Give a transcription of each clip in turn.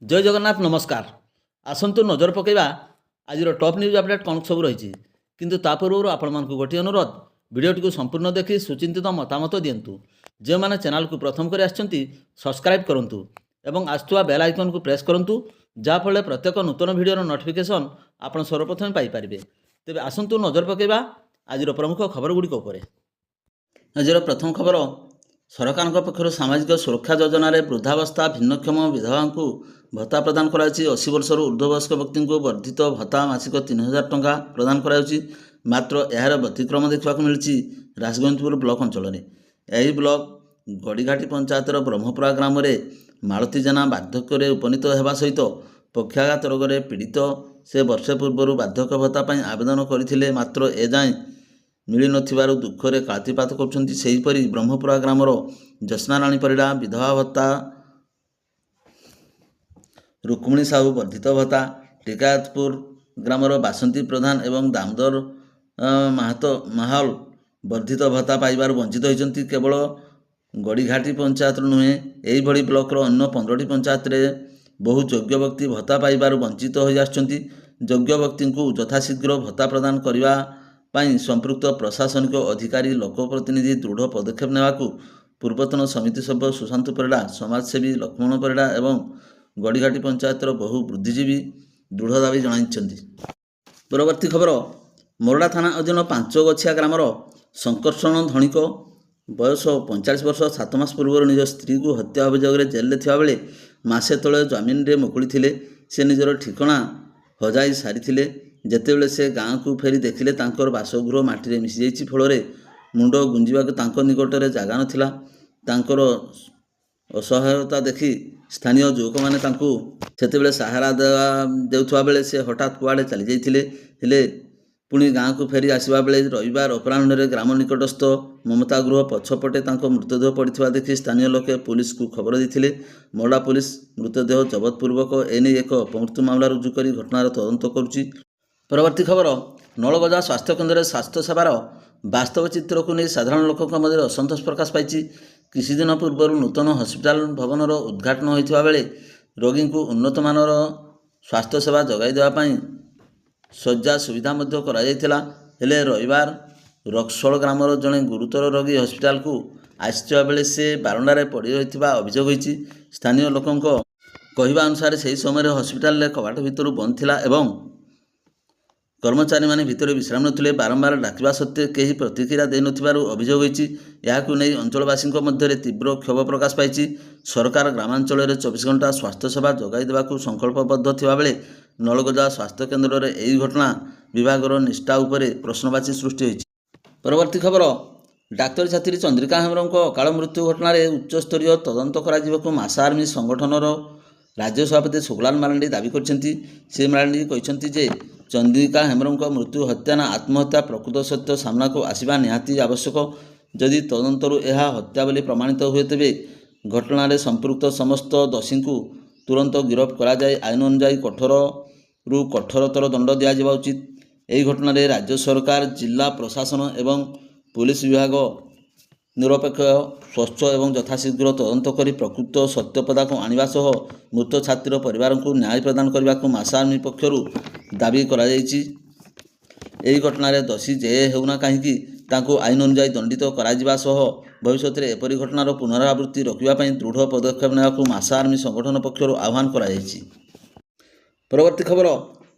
जय जगन्नाथ नमस्कार। आसतु नजर पकईवा आज टॉप न्यूज अपडेट कौन सब रही किंतु ता पूर्व आपण मानक गोटे अनुरोध भिडटी संपूर्ण देखि सुचिंतित मतामत दिंतु। जो मैंने चैनल को प्रथम कर सब्सक्राइब करूँ एवं आसुवा बेल आइकन को प्रेस करूँ जहाँफल प्रत्येक नूतन भिडर नोटिफिकेशन आप सर्वप्रथम पाइपर। तेज आसतु नजर पकईवा आज प्रमुख खबर गुड़िक। आज प्रथम खबर सरकार पक्षर सामाजिक सुरक्षा योजन वृद्धावस्था भिन्नक्षम विधवा को भत्ता प्रदान कर 80 वर्षर ऊर्ध्ववयस्क व्यक्ति को वर्धित भत्ता मासिक 3000 टंका प्रदान कर मात्र यार व्यतिक्रम देखा मिली राजगंजपुर ब्लॉक अंचल में। यही ब्लॉक गड़ीघाटी पंचायतर ब्रह्मपुरा ग्राम में मालती जेना वार्धक्य उपनीत होगा सहित पक्षाघात रोग में पीड़ित से वर्षे पूर्व वार्धक्य भत्ता आवेदन करते मात्र एजाएँ मिल नथिबारु दुखरे कातिपात कर ब्रह्मपुरा ग्रामर जस्नाराणी परिडा विधवा भत्ता, रुक्मिणी साहू वर्धित भत्ता, टिकायतपुर ग्रामर बासंती प्रधान एवं दामोदर माहल वर्धित भत्ता पाइबार वंचित होती। केवल गड़ीघाटी पंचायत नुहे यही ब्लॉकर अन्य 15टी पंचायत बहु योग्य व्यक्ति भत्ता पाइबार वंचित हो आछंती। योग्य व्यक्ति को यथाशीघ्र भत्ता प्रदान करने संपृक्त प्रशासनिक अधिकारी लोकप्रतिनिधि दृढ़ पदक्षेप नेवाकू पूर्वतन समिति सभ्य सुशांत परिडा, समाजसेवी लक्ष्मण परिडा एवं गड़ीघाटी पंचायतर बहु बुद्धिजीवी दृढ़ दाबी जणाइछन्ति। परवर्ती खबर मोरडा थाना अधीन 5 गछिया ग्रामर संकर्षण धनिक बयस 45 वर्ष 7 मास पूर्व निज स्त्री को हत्या अभियोग में जेल थिबा बेले मासे तले जमीन रे मुकुली थिले। से निजर ठिकणा हजाई सारी जेतेबेले से गाँव को फेरी देखिले तांकर बासगृह माटी मिसी जाइछि। फल मुंड गुंजिबाक निकट में जगह नथिला। तांकर असहायता देखि स्थानीय युवक मैंने सेतेबेले सहारा देउथवा बेले से हठात कुआड़े चली जाइथिले। हेले पुणी गाँव को फेरी आसवा बेले रविवार अपराह्न ग्राम निकटस्थ ममता गृह पछपटे मृतदेह पड़ता देखि स्थानीय लोके पुलिस को खबर देते। मोरडा पुलिस मृतदेह जबतपूर्वक एने एक अपमृत्यु मामला रुजु कर घटनार तदंत करुछि। परवर्ती खबर नलगजा स्वास्थ्य केन्द्र स्वास्थ्य सेवार वास्तव चित्र को नहीं साधारण लोकों मध्य असंतोष प्रकाश पाई। किसी दिन पूर्व नूतन हस्पिटाल भवनर उद्घाटन होता बेले रोगी को उन्नत मानर स्वास्थ्य सेवा जगाई देवाई शज्या सुविधा हेले रविवार रक्सोल ग्रामर जड़े गुरुतर रोगी हस्पिटाल को आसवा बेले से बारंडार पड़ रही अभियोग होती। स्थानीय लोकों कहवा अनुसार से समय हस्पिटाल कबाट भितर बंद थिला एवं कर्मचारी माने भितर विश्राम नथिले। बारंबार डाकिबा सत्वे केही प्रतिक्रिया दे नथिबारु अभियोग होईछि। याकु नै अंचलवासी मध्य तीव्र क्षोभ प्रकाश पाई। सरकार ग्रामांचल 24 घंटा स्वास्थ्य सेवा जगाई देवाकू संकल्पबद्ध थिबा बेले नलगजा स्वास्थ्य केन्द्र में यही घटना विभागर निष्ठा उपरे प्रश्नवाची सृष्टि होईछि। परवर्ती खबर डाक्तर छात्री चंद्रिका हेम्ब्रम अकाल मृत्यु घटन उच्चस्तरीय तदंत कराजिबाकू मासा आर्मी संगठनर राज्य सभापति सुगलाल मारांडी दाबी करछन्ती। से मारांडी कहछन्ती जे चंद्रिका हेम्ब्रम मृत्यु हत्या ना आत्महत्या प्रकृत सत्य सामना को आसवा निहाती आवश्यक। जदि तदंतरु यह हत्या बोली प्रमाणित हुए तेबे घटना संपृक्त समस्त दोषी को तुरंत गिरफ्त करा जाए आईन अनुजाई कठोरु कठोरतर दंड दिया उचित। यही घटना राज्य सरकार जिला प्रशासन एवं पुलिस विभाग निरपेक्ष स्वच्छ एवं यथाशीघ्र तदंत कर प्रकृत सत्यपदा को आनिबा सह मृत छात्र परिवार को न्याय प्रदान करने को मासा आर्मी पक्षर दाबी करा जायछि। एही घटना दोषी जे हेउना कहीं आईन अनुजाई दंडित करा सह भविष्य में एपरी घटनार पुनरावृत्ति रोकने दृढ़ पदक्षेप नेबाकू मासा आर्मी संगठन पक्षर आह्वान करा जायछि। परवर्ती खबर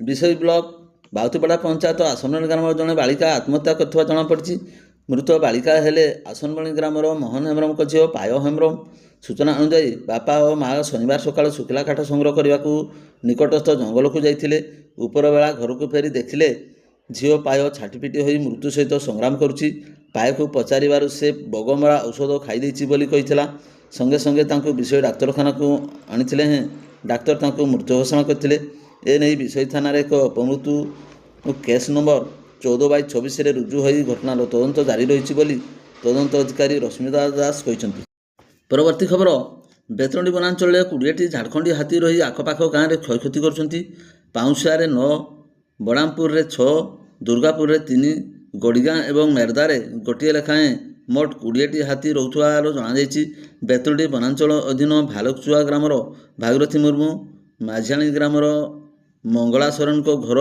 बिशई ब्लॉक बाउतीपड़ा पंचायत आसनबणी ग्राम जड़े बालिका आत्महत्या करथिबा जଣା पड़छि। मृत बालिका हेले आसनबणी ग्रामर मोहन हेम्ब्रम झील पाय हेम्ब्रम। सूचना अनुजाई बापा और माँ शनिवार सकाळ शुखिला काठ संग्रह करने को निकटस्थ जंगल को जाइथिले। उपर बेला घर को फेरी देखिले झील पाय छाटिपिटी हो मृत्यु सहित संग्राम करुछि। पाय को पचारिबारु से बगमरा औषध खाई देछि बोली कहिथिला। संगे संगे तांको विषय डाक्तरखाना को आनिथिले हैं डाक्तर तांको मृत्यु घोषणा करथिले। एने विषय थाना एक अपमृत्यु केस नंबर 14/26 रुजु हो घटनार तदंत जारी रही बोली तदंत अधिकारी रश्मिता दास कहते। परवर्ती खबर बेतरंडी वनांचल 20टी झाड़खंडी हाथी रही आखपाख गाँव में क्षयक्षति कर पाउंसिया 9, बड़ामपुर 6, दुर्गापुर 3, गड़ीगाँ और मेरदार गोटे लेखाएं मोट 20टी हाथी रोथुआर जणाଯାଇଛି। बेतरंडी वनांचल अधीन भालुकचुआ ग्रामर भागीरथी मुर्मू ମାଝିଆଣୀ ଗ୍ରାମର ମଙ୍ଗଳା ସୋରେନଙ୍କ ଘର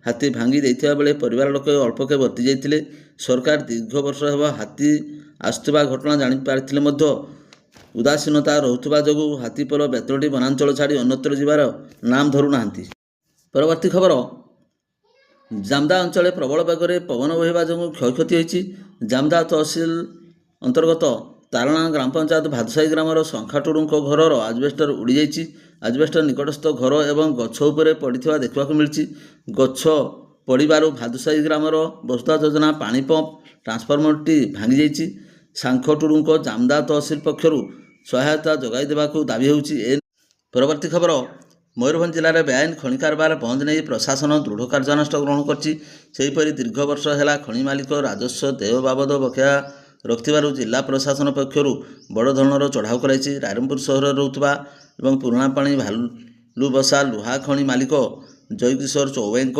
ହାତୀ ଭାଙ୍ଗି ଦେଇଥିବା ବେଳେ ପରିବାର ଲୋକେ ଅଳ୍ପକେ ବର୍ତ୍ତି ଯାଇଥିଲେ। ସରକାର ଦୀର୍ଘ ବର୍ଷ ହେବ ହାତୀ ଆସୁଥିବା ଘଟଣା ଜାଣିପାରିଥିଲେ ମଧ୍ୟ ଉଦାସୀନତା ରହୁଥିବା ଯୋଗୁଁ ହାତୀପଲ ବେତଳଟି ବନାଞ୍ଚଳ ଛାଡ଼ି ଅନ୍ୟତ୍ର ଯିବାର ନାମ ଧରୁନାହାନ୍ତି। ପରବର୍ତ୍ତୀ ଖବର, ଜାମଦା ଅଞ୍ଚଳରେ ପ୍ରବଳ ବେଗରେ ପବନ ବହିବା ଯୋଗୁଁ କ୍ଷୟକ୍ଷତି ହୋଇଛି। ଜାମଦା ତହସିଲ ଅନ୍ତର୍ଗତ ତାରଣା ଗ୍ରାମ ପଞ୍ଚାୟତ ଭାଦସାହି ଗ୍ରାମର ଶଙ୍ଖାଟୁଡୁଙ୍କ ଘରର ଆଜବେଷ୍ଟର ଉଡ଼ିଯାଇଛି। ଆଜବେଷ୍ଟର ନିକଟସ୍ଥ ଘର ଏବଂ ଗଛ ଉପରେ ପଡ଼ିଥିବା ଦେଖିବାକୁ ମିଳିଛି। ଗଛ ପଡ଼ିବାରୁ ଭାଦସାହି ଗ୍ରାମର ବସୁଧା ଯୋଜନା ପାଣି ପମ୍ପ ଟ୍ରାନ୍ସଫର୍ମରଟି ଭାଙ୍ଗିଯାଇଛି। ଶଙ୍ଖାଟୁଡୁଙ୍କ ଜାମଦା ତହସିଲ ପକ୍ଷରୁ ସହାୟତା ଯୋଗାଇ ଦେବାକୁ ଦାବି ହେଉଛି। ପରବର୍ତ୍ତୀ ଖବର, ମୟୂରଭଞ୍ଜ ଜିଲ୍ଲାରେ ବେଆଇନ ଖଣି କାରବାର ବନ୍ଦ ନେଇ ପ୍ରଶାସନ ଦୃଢ଼ କାର୍ଯ୍ୟାନୁଷ୍ଠାନ ଗ୍ରହଣ କରିଛି। ସେହିପରି ଦୀର୍ଘ ବର୍ଷ ହେଲା ଖଣି ମାଲିକ ରାଜସ୍ୱ ଦେୟ ବାବଦ ବକେୟା ରଖିଥିବାରୁ ଜିଲ୍ଲା ପ୍ରଶାସନ ପକ୍ଷରୁ ବଡ଼ ଧରଣର ଚଢ଼ାଉ କରାଯାଇଛି। ରାଇରଙ୍ଗପୁର ସହରରେ ରହୁଥିବା ଏବଂ ପୁରୁଣାପାଣି ଭାଲୁବସା ଲୁହା ଖଣି ମାଲିକ ଜୟକିଶୋର ଚୌବେଙ୍କ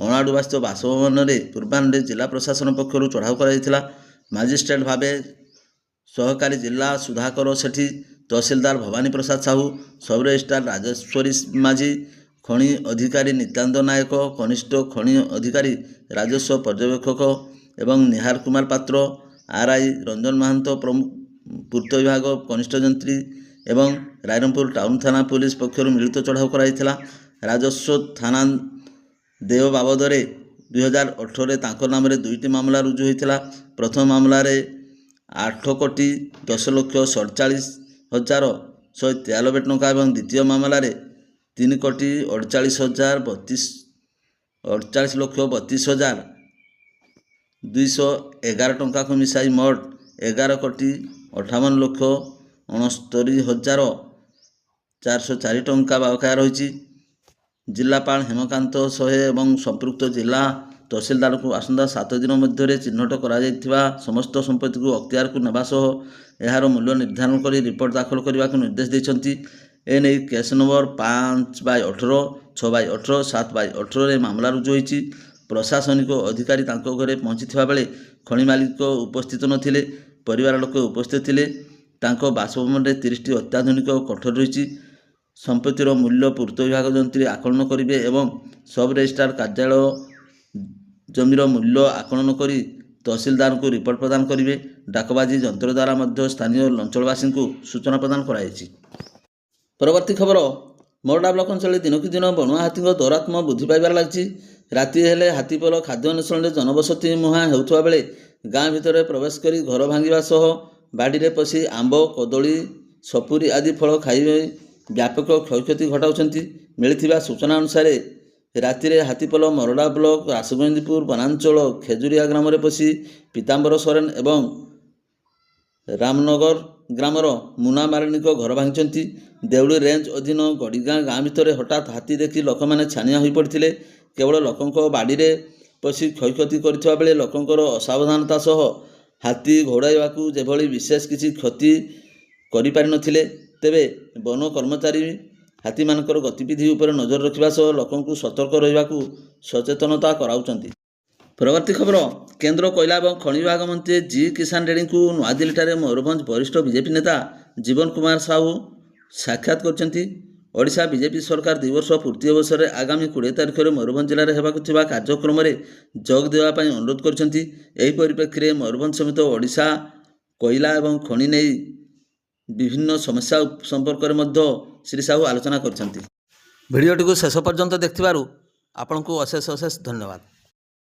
ଅଣାଡୁବାସ୍ଥ ବାସଭବନରେ ପୂର୍ବାହ୍ନରେ ଜିଲ୍ଲା ପ୍ରଶାସନ ପକ୍ଷରୁ ଚଢ଼ାଉ କରାଯାଇଥିଲା। ମାଜିଷ୍ଟ୍ରେଟ ଭାବେ ସହକାରୀ ଜିଲ୍ଲା ସୁଧାକର ସେଠୀ, ତହସିଲଦାର ଭବାନୀ ପ୍ରସାଦ ସାହୁ, ସବ୍ ରେଜିଷ୍ଟ୍ରାର ରାଜେଶ୍ୱରୀ ମାଝୀ, ଖଣି ଅଧିକାରୀ ନିତ୍ୟାନନ୍ଦ ନାୟକ, କନିଷ୍ଠ ଖଣି ଅଧିକାରୀ ରାଜସ୍ୱ ପର୍ଯ୍ୟବେକ୍ଷକ ଏବଂ ନିହାର କୁମାର ପାତ୍ର, ଆର୍ଆଇ ରଞ୍ଜନ ମାହାନ୍ତ ପୂର୍ତ୍ତ ବିଭାଗ କନିଷ୍ଠ ଯନ୍ତ୍ରୀ ଏବଂ ରାଇରଙ୍ଗପୁର ଟାଉନ ଥାନା ପୁଲିସ ପକ୍ଷରୁ ମିଳିତ ଚଢ଼ାଉ କରାଯାଇଥିଲା। ରାଜସ୍ୱ ଥାନା ଦେୟ ବାବଦରେ 2018ରେ ତାଙ୍କ ନାମରେ 2ଟି ମାମଲା ରୁଜୁ ହୋଇଥିଲା। ପ୍ରଥମ ମାମଲାରେ 8,47,143,193 ଟଙ୍କା ଏବଂ ଦ୍ୱିତୀୟ ମାମଲାରେ 3,48,32,211 ଟଙ୍କାକୁ ମିଶାଇ ମୋଟ 11,58,69,404 ଟଙ୍କା ବକେୟା ରହିଛି। ଜିଲ୍ଲାପାଳ ହେମକାନ୍ତ ସହେ ଏବଂ ସମ୍ପୃକ୍ତ ଜିଲ୍ଲା ତହସିଲଦାରଙ୍କୁ ଆସନ୍ତା 7 ଦିନ ମଧ୍ୟରେ ଚିହ୍ନଟ କରାଯାଇଥିବା ସମସ୍ତ ସମ୍ପତ୍ତିକୁ ଅକ୍ତିଆରକୁ ନେବା ସହ ଏହାର ମୂଲ୍ୟ ନିର୍ଦ୍ଧାରଣ କରି ରିପୋର୍ଟ ଦାଖଲ କରିବାକୁ ନିର୍ଦ୍ଦେଶ ଦେଇଛନ୍ତି। ଏନେଇ କେସ୍ ନମ୍ବର 5/18, 6/18, 7/18ରେ ମାମଲା ରୁଜୁ ହୋଇଛି। ପ୍ରଶାସନିକ ଅଧିକାରୀ ତାଙ୍କ ଘରେ ପହଞ୍ଚିଥିବା ବେଳେ ଖଣି ମାଲିକ ଉପସ୍ଥିତ ନଥିଲେ। ପରିବାର ଲୋକେ ଉପସ୍ଥିତ ଥିଲେ। ତାଙ୍କ ବାସଭବନରେ 30ଟି ଅତ୍ୟାଧୁନିକ କୋଠରୀ ରହିଛି। ସମ୍ପତ୍ତିର ମୂଲ୍ୟ ପୂର୍ତ୍ତ ବିଭାଗ ଯନ୍ତ୍ରୀ ଆକଳନ କରିବେ ଏବଂ ସବ୍ ରେଜିଷ୍ଟ୍ରାର କାର୍ଯ୍ୟାଳୟ ଜମିର ମୂଲ୍ୟ ଆକଳନ କରି ତହସିଲଦାରଙ୍କୁ ରିପୋର୍ଟ ପ୍ରଦାନ କରିବେ। ଡାକବାଜି ଯନ୍ତ୍ର ଦ୍ୱାରା ମଧ୍ୟ ସ୍ଥାନୀୟ ଅଞ୍ଚଳବାସୀଙ୍କୁ ସୂଚନା ପ୍ରଦାନ କରାଯାଇଛି। ପରବର୍ତ୍ତୀ ଖବର, ମୋରଡା ବ୍ଲକ ଅଞ୍ଚଳରେ ଦିନକୁ ଦିନ ବଣୁଆ ହାତୀଙ୍କ ଦୌରାତ୍ମ୍ୟ ବୃଦ୍ଧି ପାଇବାରେ ଲାଗିଛି। ରାତି ହେଲେ ହାତୀପଲ ଖାଦ୍ୟ ଅନ୍ୱେଷଣରେ ଜନବସତି ମୁହାଁ ହେଉଥିବା ବେଳେ ଗାଁ ଭିତରେ ପ୍ରବେଶ କରି ଘର ଭାଙ୍ଗିବା ସହ ବାଡ଼ିରେ ପଶି ଆମ୍ବ, କଦଳୀ, ସପୁରୀ ଆଦି ଫଳ ଖାଇ ବ୍ୟାପକ କ୍ଷୟକ୍ଷତି ଘଟାଉଛନ୍ତି। ମିଳିଥିବା ସୂଚନା ଅନୁସାରେ ରାତିରେ ହାତୀପଲ ମୋରଡା ବ୍ଲକ ରାସଗୋବିନ୍ଦପୁର ବନାଞ୍ଚଳ ଖେଜୁରିଆ ଗ୍ରାମରେ ପଶି ପୀତାମ୍ବର ସୋରେନ ଏବଂ ରାମନଗର ଗ୍ରାମର ମୁନା ମାରଣୀଙ୍କ ଘର ଭାଙ୍ଗିଛନ୍ତି। ଦେଉଳି ରେଞ୍ଜ ଅଧୀନ ଗଡ଼ିଗାଁ ଗାଁ ଭିତରେ ହଠାତ୍ ହାତୀ ଦେଖି ଲୋକମାନେ ଛାନିଆ ହୋଇପଡ଼ିଥିଲେ। କେବଳ ଲୋକଙ୍କ ବାଡ଼ିରେ ପଶି କ୍ଷୟକ୍ଷତି କରିଥିବା ବେଳେ ଲୋକଙ୍କର ଅସାବଧାନତା ସହ ହାତୀ ଘଉଡ଼ାଇବାକୁ ଯେଭଳି ବିଶେଷ କିଛି କ୍ଷତି କରିପାରିନଥିଲେ। ତେବେ ବନ କର୍ମଚାରୀ ହାତୀମାନଙ୍କର ଗତିବିଧି ଉପରେ ନଜର ରଖିବା ସହ ଲୋକଙ୍କୁ ସତର୍କ ରହିବାକୁ ସଚେତନତା କରାଉଛନ୍ତି। ପରବର୍ତ୍ତୀ ଖବର, କେନ୍ଦ୍ର କୋଇଲା ଏବଂ ଖଣି ବିଭାଗ ମନ୍ତ୍ରୀ ଜି କିଷାନ ରେଡ୍ଡୀଙ୍କୁ ନୂଆଦିଲ୍ଲୀଠାରେ ମୟୂରଭଞ୍ଜ ବରିଷ୍ଠ ବିଜେପି ନେତା ଜୀବନ କୁମାର ସାହୁ ସାକ୍ଷାତ କରିଛନ୍ତି। ଓଡ଼ିଶା ବିଜେପି ସରକାର 2 ବର୍ଷ ପୂର୍ତ୍ତି ଅବସରରେ ଆଗାମୀ 20 ତାରିଖରେ ମୟୂରଭଞ୍ଜ ଜିଲ୍ଲାରେ ହେବାକୁ ଥିବା କାର୍ଯ୍ୟକ୍ରମରେ ଯୋଗ ଦେବା ପାଇଁ ଅନୁରୋଧ କରିଛନ୍ତି। ଏହି ପରିପ୍ରେକ୍ଷୀରେ ମୟୂରଭଞ୍ଜ ସମେତ ଓଡ଼ିଶା କୋଇଲା ଏବଂ ଖଣି ନେଇ ବିଭିନ୍ନ ସମସ୍ୟା ସମ୍ପର୍କରେ ମଧ୍ୟ ଶ୍ରୀ ସାହୁ ଆଲୋଚନା କରିଛନ୍ତି। ଭିଡ଼ିଓଟିକୁ ଶେଷ ପର୍ଯ୍ୟନ୍ତ ଦେଖିଥିବାରୁ ଆପଣଙ୍କୁ ଅଶେଷ ଅଶେଷ ଧନ୍ୟବାଦ।